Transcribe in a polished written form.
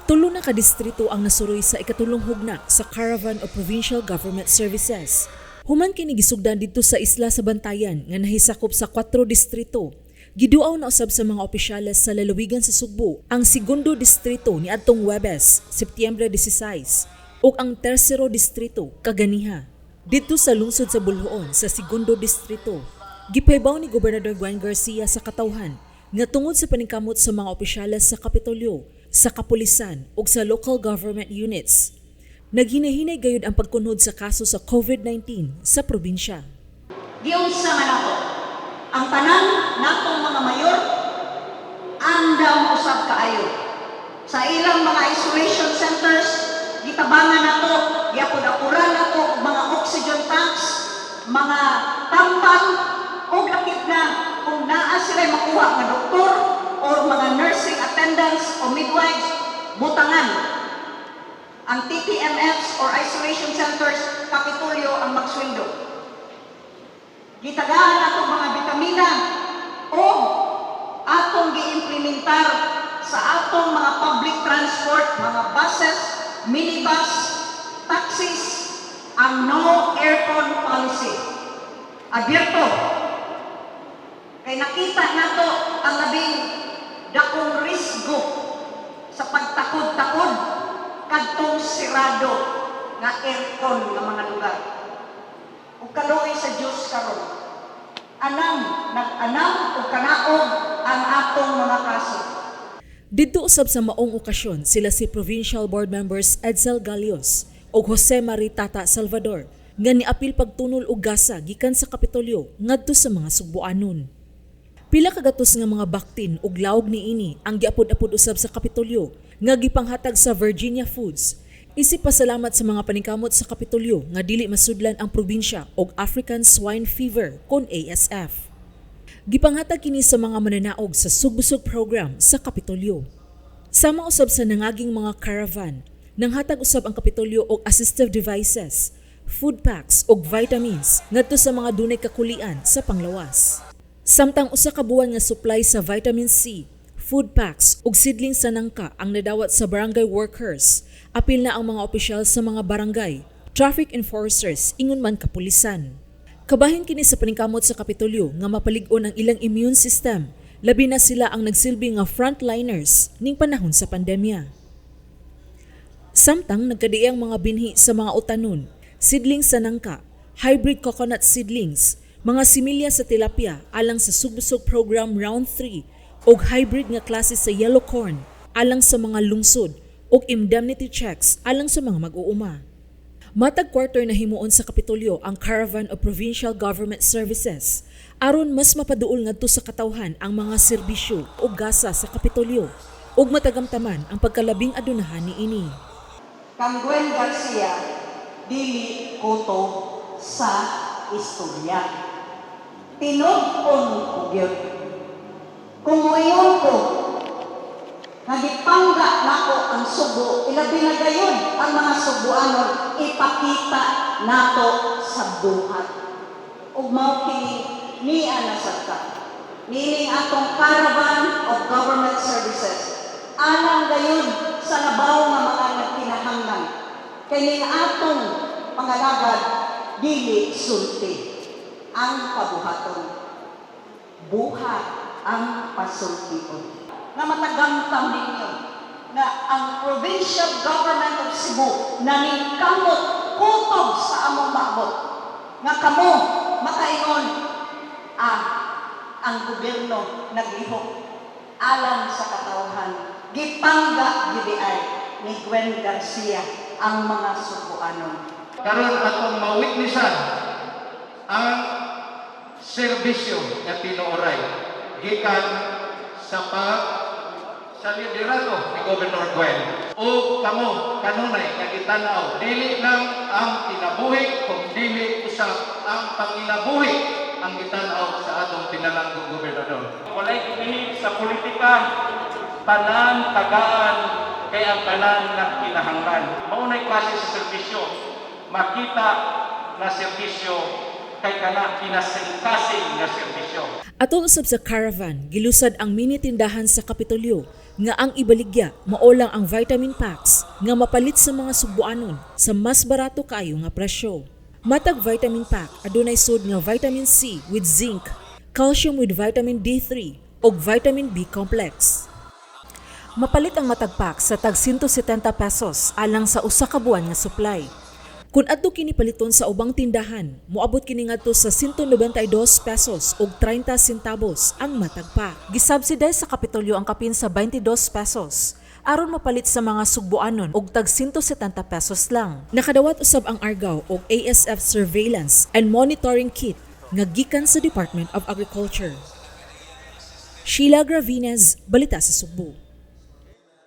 Tulo na kadistrito ang nasuroy sa ikatulong hugna sa Caravan of Provincial Government Services. Human kini gisugdan didto sa isla sa Bantayan nga nahisakop sa 4 distrito. Giduaw na usab sa mga opisyales sa lalawigan sa Sugbo ang segundo distrito ni adtong Huwebes, Setyembre 16, ug ang tersero distrito kaganiha. Didto sa lungsod sa Bulhoon sa segundo distrito, gipaybaw ni Gobernador Gwen Garcia sa katawhan nga tungod sa paningkamot sa mga opisyales sa Kapitolyo, sa kapulisan ug sa local government units, naghinahinay gayud ang pagkunhod sa kaso sa COVID-19 sa probinsya. Giunsa man ako ang tanan natong mga mayor andam usab kaayo sa ilang mga isolation centers. Gitabangan nato, giapod-apuran nato og mga oxygen tanks, mga tampang ug lakip na kung naa sila makuha nga doktor o mga nursing attendants o midwives, butangan. Ang TPMFs or isolation centers, Kapitolyo ang magswindo. Gitagaan nato mga bitamina o atong giimplementar sa atong mga public transport, mga buses, minibus, taxis, ang no aircon policy. Abierto. Kay nakita nato ang labing dakong risgo sa pagtakod-takod kadtong sirado nga aircon nga mga lugar. Ug kaluoy sa Dios karon, nag-anam o kanaog ang atong mga kaso. Didto usab sa maong okasyon sila si Provincial Board Members Edsel Galios ug Jose Marie Tata Salvador nga niapil pagtunol og gasa gikan sa Kapitolyo ngadto sa mga Sugboanon. Pila kagatos nga mga baktin ug lawg niini ang giapod-apod usab sa Kapitolyo nga gipanghatag sa Virginia Foods. Isip pasalamat sa mga paningkamot sa Kapitolyo nga dili masudlan ang probinsya og African Swine Fever kon ASF. Gipanghatag kini sa mga mananaog sa sugbusog program sa Kapitolyo. Sama usab sa nangaging mga caravan, nanghatag usab ang Kapitolyo og assistive devices, food packs ug vitamins ngadto sa mga dunay kakulian sa panglawas. Samtang usa ka buwan nga supply sa vitamin C, food packs ug sidling sa nangka ang nadawat sa barangay workers, apil na ang mga opisyal sa mga barangay, traffic enforcers ingon man kapulisan. Kabahin kini sa paningkamot sa Kapitolyo nga mapalig-on ang ilang immune system, labi na sila ang nagsilbi nga frontliners ning panahon sa pandemya. Samtang nagkadiang mga binhi sa mga utanon, sidlings sa nangka, hybrid coconut seedlings, mga similya sa tilapia alang sa sugbusog program round 3 ug hybrid nga klase sa yellow corn alang sa mga lungsod ug indemnity checks alang sa mga mag-uuma. Matag quarter na himuon sa Kapitolyo ang Caravan of Provincial Government Services aron mas mapaduol ngadto sa katawhan ang mga serbisyo ug gasa sa Kapitolyo ug matagamtaman ang pagkalabing adunahan niini. Kang Gwen Garcia dili koto sa istorya. Tinud-on ko gyud. Kung uyon ko nagipangga nako ang Subo, ilabi na gayon ang mga Subuanon, ipakita nato sa buhat. Ug mao kini niya nasagka. Nining atong Caravan of Government Services. Alang gayon sa labaw nga mga nagkinahanglan. Kay ning atong pangalagad dili sulti ang pabuhaton. Buhat ang pasultion. Na matagamtam ninyo na ang Provincial Government of Cebu naningkamot kutob sa among maabot nga kamo makaingon ang gobyerno naglihok alang sa katawhan gipangga gidiay ni Gwen Garcia ang mga Subuanon. Karon atong mawitnessan ang serbisyo nga tinuoray gikan sa liderato ni Gobernador Gwen. O kamo kanunay nga gitanaw dili lang ang kinabuhi kung dili usab ang panginabuhi ang gitanaw sa atong pinalanggong gobernador. Walay kini sa politika tanan tagaan kay ang tanan nga kinahanglan. Maunay klase sa serbisyo, makita na serbisyo kay kana kinasing-kasing nga serbisyo. Atol usab sa caravan, gilusad ang mini tindahan sa Kapitolyo nga ang ibaligya mao lang ang vitamin packs nga mapalit sa mga Subuanon sa mas barato kaayo nga presyo. Matag vitamin pack adunay sud nga vitamin C with zinc, calcium with vitamin D3 ug vitamin B complex. Mapalit ang matag pack sa tag 170 pesos alang sa usa ka buwan nga supply. Kung adto kini paliton sa ubang tindahan, moabot kini ngadto sa 192 pesos ug 30 centavos ang matag pack. Gisubsidize sa Kapitolyo ang kapin sa 22 pesos aron mapalit sa mga Sugbuanon og tag 170 pesos lang. Nakadawat usab ang Argao og ASF surveillance and monitoring kit nga gikan sa Department of Agriculture. Sheila Gravinez, Balita sa Sugbo.